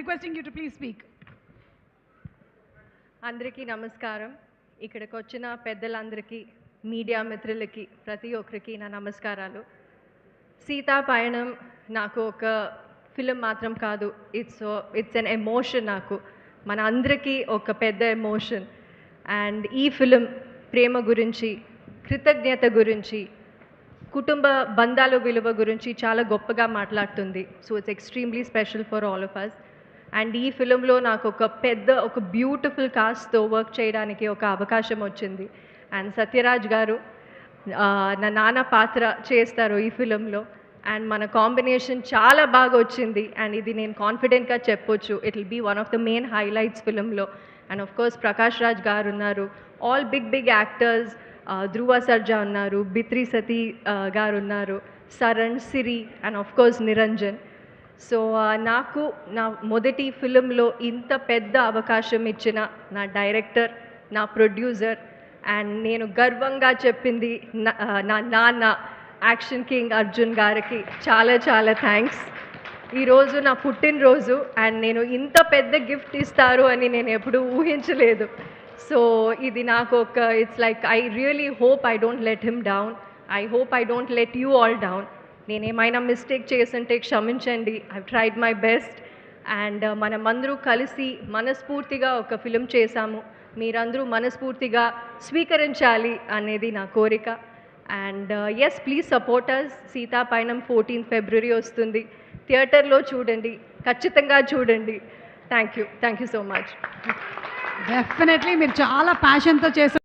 requesting you to please speak. అందరికీ నమస్కారం. ఇక్కడికి వచ్చిన పెద్దలందరికీ, మీడియా మిత్రులకి, ప్రతి ఒక్కరికి నా నమస్కారాలు. సీతా పయణం నాకు ఒక ఫిలిం మాత్రం కాదు, ఇట్స్ ఎన్ ఎమోషన్. నాకు మన అందరికీ ఒక పెద్ద ఎమోషన్. అండ్ ఈ ఫిలిం ప్రేమ గురించి, కృతజ్ఞత గురించి, కుటుంబ బంధాల విలువ గురించి చాలా గొప్పగా మాట్లాడుతుంది. So it's extremely special for all of us. And ఈ ఫిలింలో నాకు ఒక బ్యూటిఫుల్ కాస్ట్తో వర్క్ చేయడానికి ఒక అవకాశం వచ్చింది. అండ్ సత్యరాజ్ గారు నా నాన్న పాత్ర చేస్తారు ఈ ఫిలింలో. అండ్ మన కాంబినేషన్ చాలా బాగా వచ్చింది. అండ్ ఇది నేను కాన్ఫిడెంట్గా చెప్పొచ్చు, it will be one of the main highlights ఫిలింలో. And of course Prakash Raj గారు ఉన్నారు, all big actors. Dhruva Sarja ఉన్నారు, బిత్రి సతీ గారు ఉన్నారు, Saran, Siri and of course Niranjan. So నాకు నా మొదటి ఫిలింలో ఇంత పెద్ద అవకాశం ఇచ్చిన నా డైరెక్టర్, నా ప్రొడ్యూసర్, అండ్ నేను గర్వంగా చెప్పింది నా నాన్న యాక్షన్ కింగ్ అర్జున్ గారికి చాలా చాలా థ్యాంక్స్. ఈరోజు నా పుట్టినరోజు, అండ్ నేను ఇంత పెద్ద గిఫ్ట్ ఇస్తారు అని నేను ఎప్పుడూ ఊహించలేదు. సో ఇది నాకు it's like I really hope I don't let him down. I hope I don't let you all down. నేనేమైనా మిస్టేక్ చేస్తుంటే క్షమించండి. I tried my best. And మనమందరూ కలిసి మనస్ఫూర్తిగా ఒక ఫిలిం చేశాము. మీరందరూ మనస్ఫూర్తిగా స్వీకరించాలి అనేది నా కోరిక. And yes, please support us. Seetha Payanam 14 ఫిబ్రవరి వస్తుంది. థియేటర్లో చూడండి, ఖచ్చితంగా చూడండి. Thank you so much. Definitely మీరు చాలా ప్యాషన్తో చేశారు.